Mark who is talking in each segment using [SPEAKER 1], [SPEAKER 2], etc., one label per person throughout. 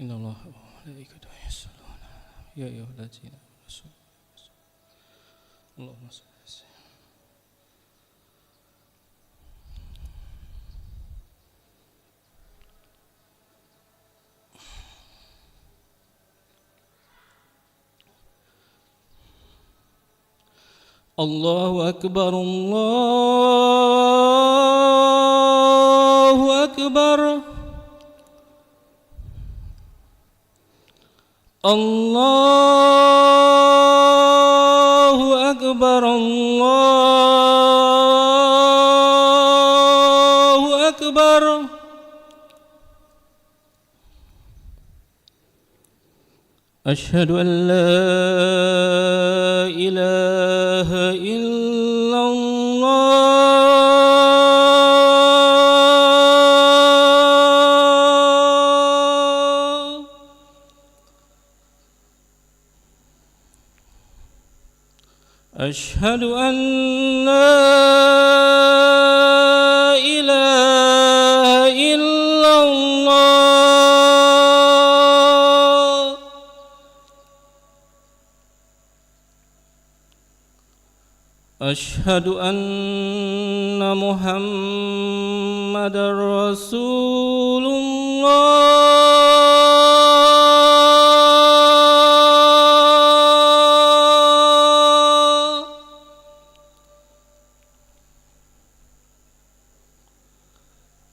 [SPEAKER 1] Innallaha wa malaikatahu yusholluna ya ayyuhallazina amanu Allahumma shalli ala sayyidina Allahu akbar Allahu akbar Allahu akbar Allahu akbar Asyhadu an la ilaha illallah Asyhadu an la ilaha illallah Asyhadu anna Muhammadar Rasulullah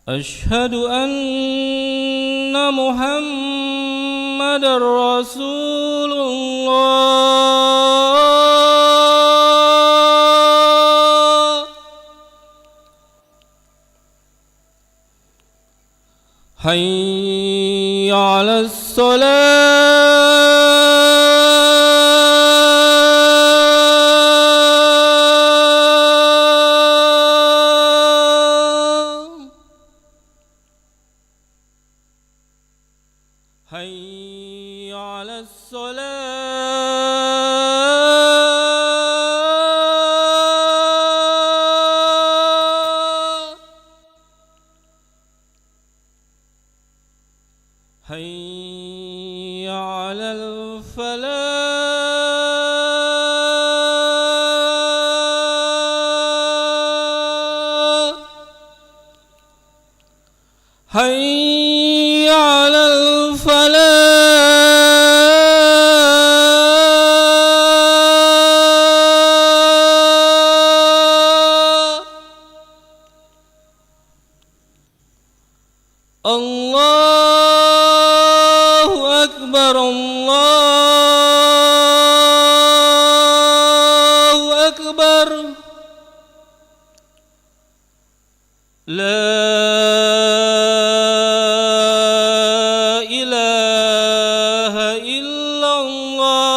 [SPEAKER 1] Asyhadu anna Muhammadar Rasulullah Hayya 'alas shalah Hayya 'alas shalah Hayya 'alal falah Hayya 'alal falah Allahu akbar Allahu akbar La ilaha illallah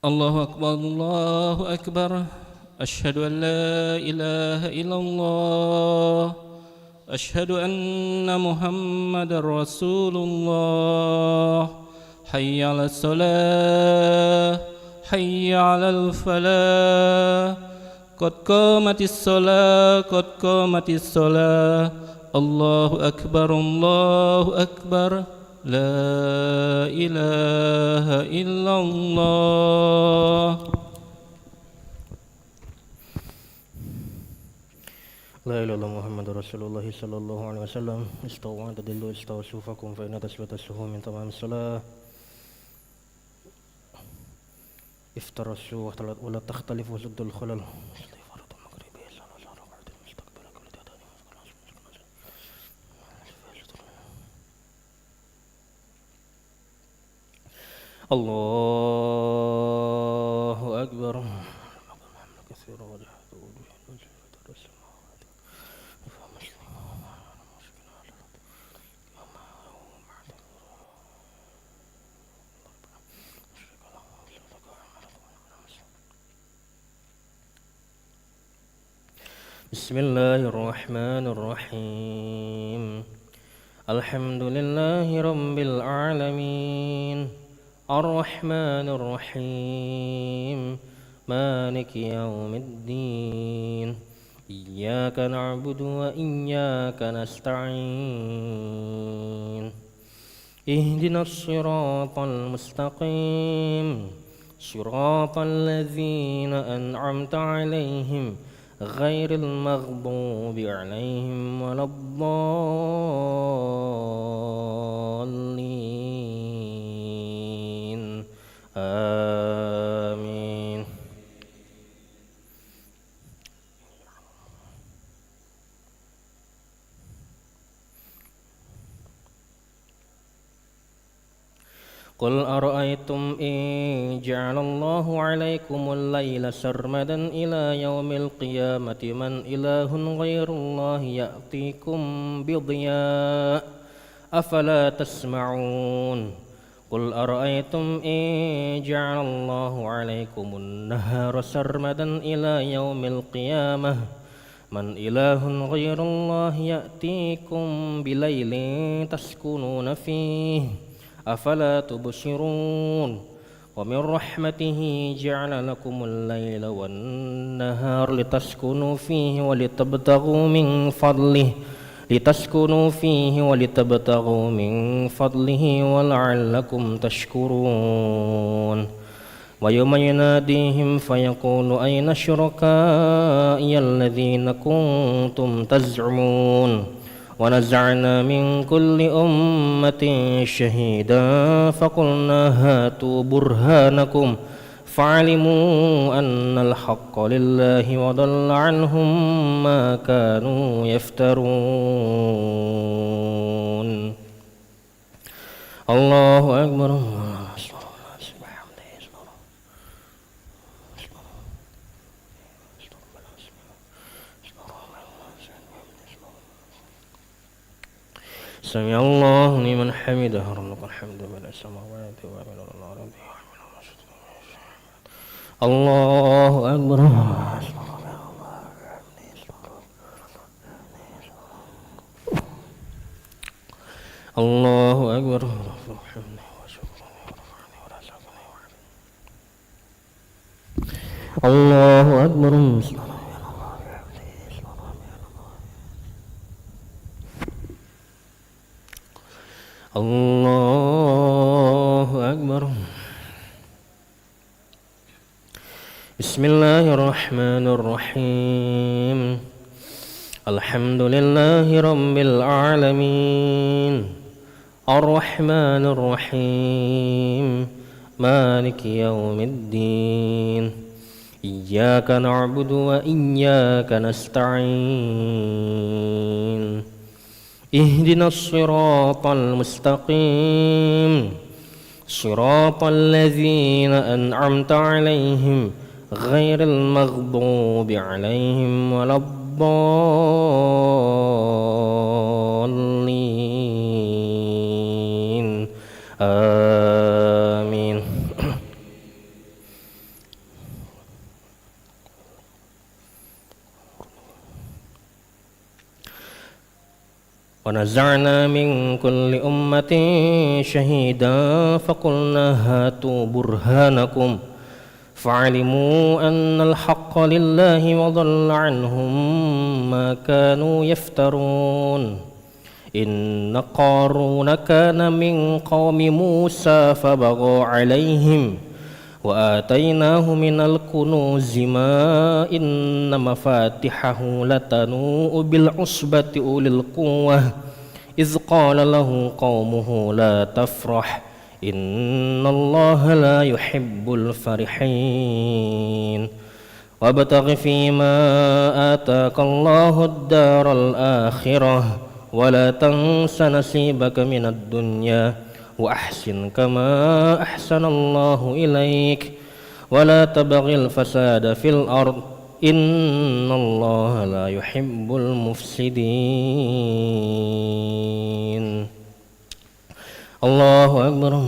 [SPEAKER 1] الله أكبر الله أكبر أشهد أن لا إله إلا الله أشهد أن محمد رسول الله حي على الصلاة حي على الفلاح قد قامت الصلاة قد قامت الصلاة الله أكبر الله أكبر لا إله إلا الله
[SPEAKER 2] لا إله إلا الله محمد رسول الله صلى الله عليه وسلم استووا واعتدلوا استووا صفوفكم فإن تثبت السهو من تمام الصلاة افترسوا ولا تختلفوا ضد الخلل الله أكبر بسم الله الرحمن الرحيم الحمد لله رب العالمين الرحمن الرحيم مالك يوم الدين إياك نعبد وإياك نستعين اهدنا الصراط المستقيم صراط الذين أنعمت عليهم غير المغضوب عليهم ولا الضالين آمين قل أرأيتم إن جعل الله عليكم الليل سرمدا إلى يوم القيامة من إله غير الله يأتيكم بضياء أفلا تسمعون قل أرأيتم إن جعل الله عليكم النهار سرمدا إلى يوم القيامة من إله غير الله يأتيكم بليل تسكنون فيه أفلا تبصرون ومن رحمته جعل لكم الليل والنهار لتسكنوا فيه ولتبتغوا من فضله ولعلكم تشكرون ويوم يناديهم فيقول أين شركائي الذين كنتم تزعمون ونزعنا من كل أمة شهيدا فقلنا هاتوا برهانكم فعلموا أن الحق لله وضل عنهم ما كانوا يفترون الله أكبر سمع الله لمن حمده ربنا الحمد لله السماوات والأرض الله أكبر الله أكبر الله أكبر الله أكبر بسم الله الرحمن الرحيم الحمد لله رب العالمين الرحمن الرحيم مالك يوم الدين إياك نعبد وإياك نستعين اهدنا الصراط المستقيم صراط الذين أنعمت عليهم غير المغضوب عليهم ولا الضالين آمين ونزعنا من كل أمة شهيدا فقلنا هاتوا برهانكم فعلموا أن الحق لله وضل عنهم ما كانوا يفترون إن قارون كان من قوم موسى فبغى عليهم وآتيناه من الكنوز ما إن مفاتحه لتنوء بالعصبة أولي القوة إذ قال له قومه لا تفرح إن الله لا يحب الفرحين وابتغ فيما آتاك الله الدار الآخرة ولا تنس نصيبك من الدنيا وأحسن كما أحسن الله إليك ولا تبغ الفساد في الأرض إن الله لا يحب المفسدين. الله أكبر.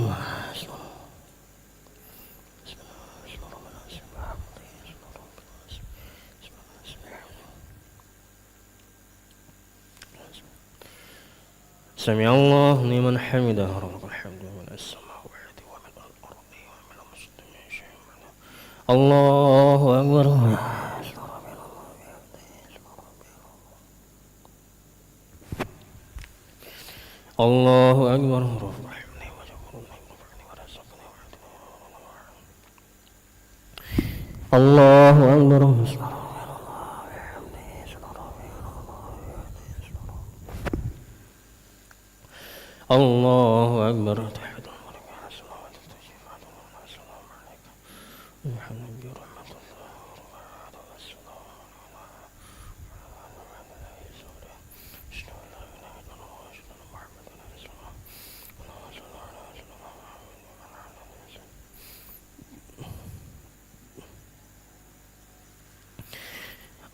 [SPEAKER 2] سمع الله لمن حمده رب الحمد من السماوات ومن الأرض ومن المسلمين الله أكبر. الله أكبر. الله أكبر. الله أكبر.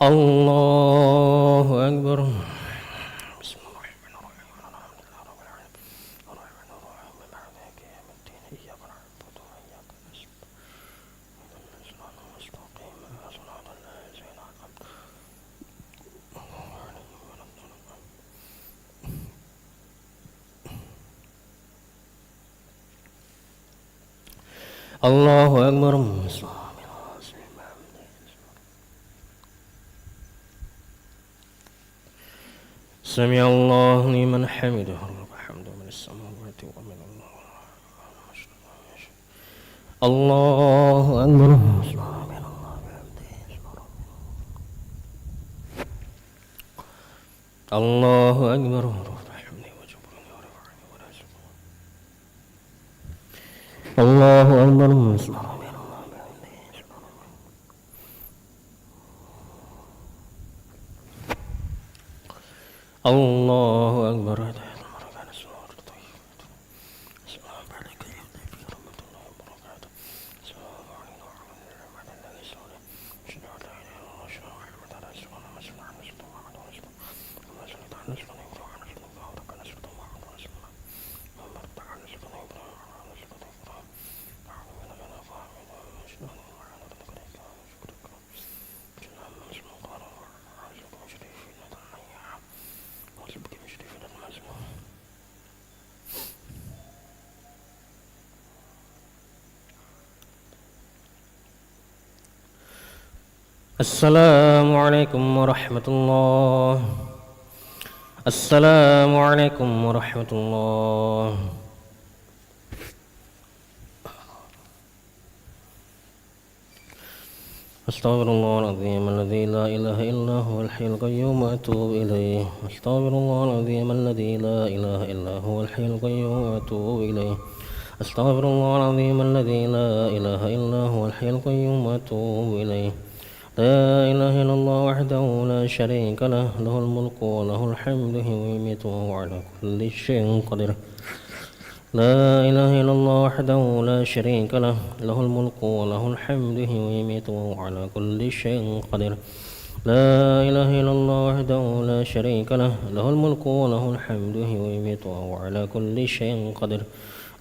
[SPEAKER 2] الله أكبر. الله أكبر. سمع الله لمن حمده الحمد من السماوات ومن الله أكبر. الله أكبر. الله أكبر. الله أكبر. السلام عليكم ورحمة الله. السلام عليكم ورحمة الله. أستغفر الله العظيم الذي لا إله إلا هو الحي القيوم وأتوب إليه. أستغفر الله العظيم الذي لا إله إلا هو الحي القيوم وأتوب إليه. أستغفر الله العظيم الذي لا إله إلا هو الحي القيوم وأتوب إليه. لا إله إلا الله وحده لا شريك له له الملك وله الحمد ويميت وهو على كل شيء قدير. لا إله إلا الله وحده لا شريك له له الملك وله الحمد ويميت وهو على كل شيء قدير. لا إله إلا الله وحده لا شريك له له الملك وله الحمد ويميت وهو على كل شيء قدير.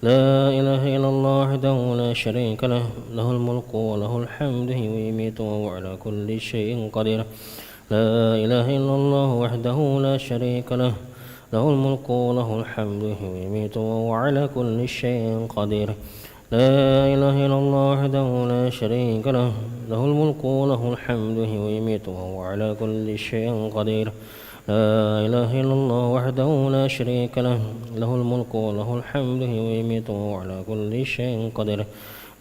[SPEAKER 2] لا إله إلا الله وحده لا شريك له له الملك وله الحمد ويميت وهو على كل شيء قدير. لا إله إلا الله وحده لا شريك له له الملك وله الحمد ويميت وهو على كل شيء قدير لا إله إلا الله وحده لا شريك له له الملك وله الحمد ويميت وهو على كل شيء قدير لا إله إلا الله وحده لا شريك له له الملك وله الحمد ويميت وهو على كل شيء قدير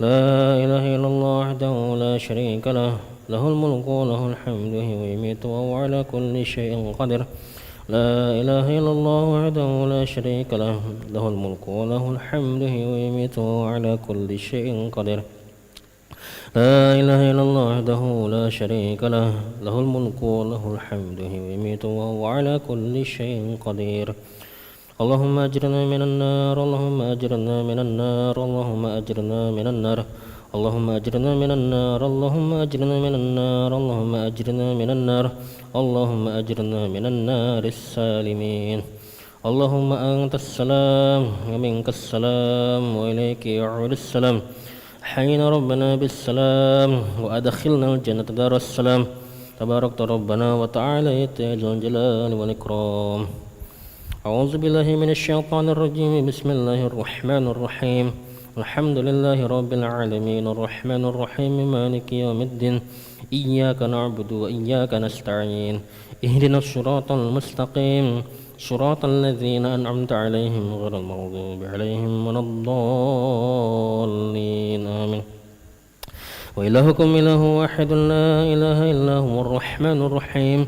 [SPEAKER 2] لا إله إلا الله وحده لا شريك له له الملك وله الحمد ويميت وهو على كل شيء قدير لا إله إلا الله وحده لا شريك له له الملك وله الحمد ويميت وهو على كل شيء قدير لا إله إلا الله وحده لا شريك له له الملك وله الحمد ويميت وهو على كل شيء قدير اللهم أجرنا من النار اللهم أجرنا من النار اللهم أجرنا من النار اللهم أجرنا من النار اللهم أجرنا من النار اللهم أجرنا من النار اللهم أجرنا من النار السالمين اللهم أنت السلام ومنك السلام وإليك يعود السلام حينا ربنا بالسلام وأدخلنا الجنة دار السلام تباركت ربنا وتعالى يا ذو الجلال والإكرام أعوذ بالله من الشيطان الرجيم بسم الله الرحمن الرحيم الحمد لله رب العالمين الرحمن الرحيم مالك يوم الدين إياك نعبد وإياك نستعين اهدنا الصراط المستقيم صراط الذين أنعمت عليهم غير المغضوب عليهم ولا الضالين آمين وإلهكم إله واحد لا إله إلا هو الرحمن الرحيم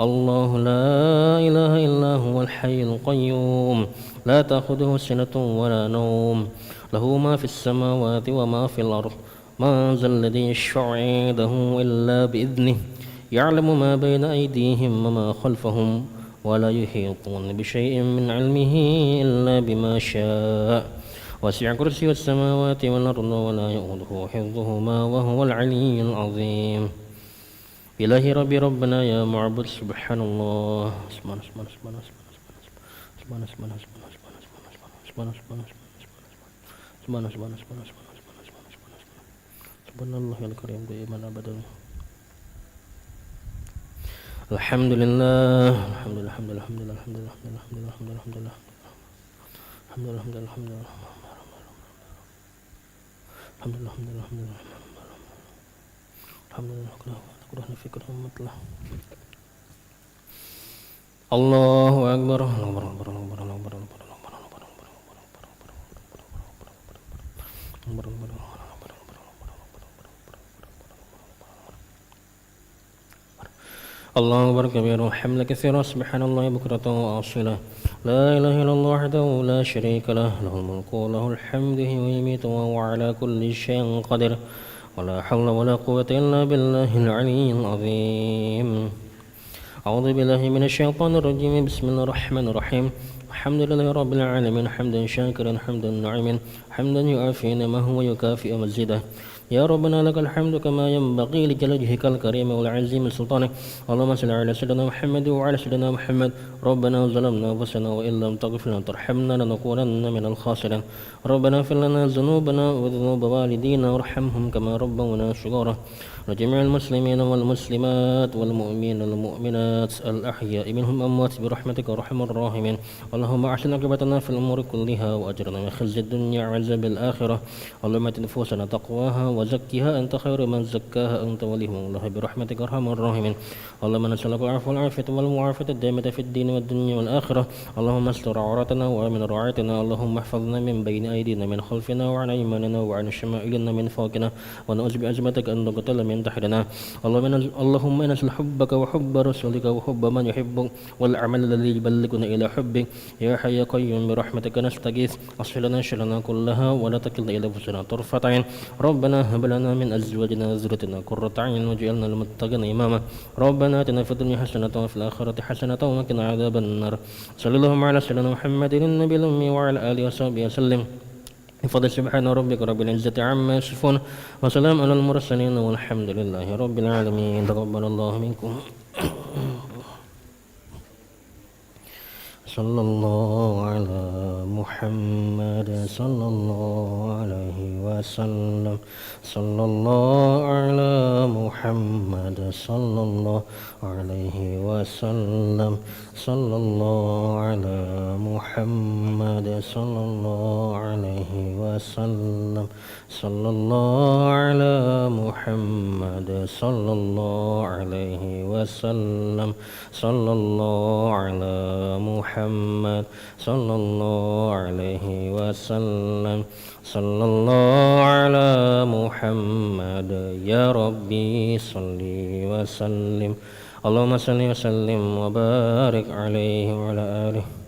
[SPEAKER 2] الله لا إله إلا هو الحي القيوم لا تأخذه سنة ولا نوم له ما في السماوات وما في الأرض ما ذا الذي يشفع عنده إلا بإذنه يعلم ما بين أيديهم وما خلفهم ولا يحيطون بشيء من علمه إلا بما شاء وسع كرسي السماوات والأرض ولا يؤوده حفظهما وهو العلي العظيم إلهي ربي ربنا يا معبد سبحان الله سبحان سبحان سبحان سبحان سبحان سبحان سبحان سبحان سبحان سبحان سبحان الله الكريم دائما أبدا الحمد لله الحمد لله الحمد لله الحمد لله الحمد لله الحمد لله الحمد لله الحمد لله الحمد لله الحمد لله الحمد لله الحمد لله الحمد لله الحمد لله الحمد لله كلنا في كل مطلع الله أكبر الله أكبر الله أكبر الله أكبر الله أكبر كبيرا وحمد كثيرا سبحان الله بكرة وأصيلا لا إله إلا الله وحده لا شريك له له الملك وله الحمد ويميت وهو على كل شيء قدير ولا حول ولا قوة إلا بالله العلي العظيم أعوذ بالله من الشيطان الرجيم بسم الله الرحمن الرحيم الحمد لله رب العالمين حمدا شاكرا حمدا نعيما حمدا يعافي ما هو يكافئ مزيده يا ربنا لك الحمد كما ينبغي لجلالك الكريم والعظيم سلطانك اللهم صل على سيدنا محمد وعلى سيدنا محمد ربنا ظلمنا انفسنا وان لم تغفر لنا وترحمنا لنكونن من الخاسرين ربنا اغفر لنا ذنوبنا وذنوب والدينا وارحمهم كما ربونا صغارا وجميع المسلمين والمسلمات والمؤمنين والمؤمنات الأحياء منهم أموات برحمتك أرحم الراحمين اللهم أحسن عاقبتنا في الأمور كلها وأجرنا من خزي الدنيا وعذاب الآخرة اللهم آت نفوسنا تقواها وزكها أنت خير من زكاها أنت وليها الله برحمتك أرحم الراحمين اللهم نسألك العفو والعافية والمعافاة الدائمة في الدين والدنيا والآخرة اللهم استر عوراتنا وآمن روعاتنا اللهم احفظنا من بين أيدينا من خلفنا وعن أيماننا وعن شمائلنا من فوقنا ونعوذ بعزمتك أن نقتل من تحتنا اللهم نسأل حبك وحب رسولك وحب من يحبك والعمل الذي يبلغنا إلى حبك يا حي يا قيوم برحمتك نستغيث أصلح لنا شرنا كلها ولا تكلنا إلى أنفسنا طرفة عين ربنا هب لنا من أزواجنا وذريتنا قرة أعين واجعلنا للمتقين إماما ربنا آتنا في الدنيا حسنة وفي الآخرة حسنة وقنا عذاب النار صلى الله على سيدنا محمد النبي الأمي وعلى آله وصحبه وسلم بفضل سبحان ربك رب العزة عما يصفون وسلام على المرسلين والحمد لله رب العالمين تقبل الله منكم صلى الله على محمد صلى الله عليه وسلم صلى الله على محمد صلى الله عليه وسلم صلى الله على محمد صلى الله عليه وسلم صلى الله على محمد صلى الله عليه وسلم صلى الله على محمد صلى الله عليه وسلم صلى الله على محمد يا ربي صل وسلم اللهم صل وسلم وبارك عليه وعلى آله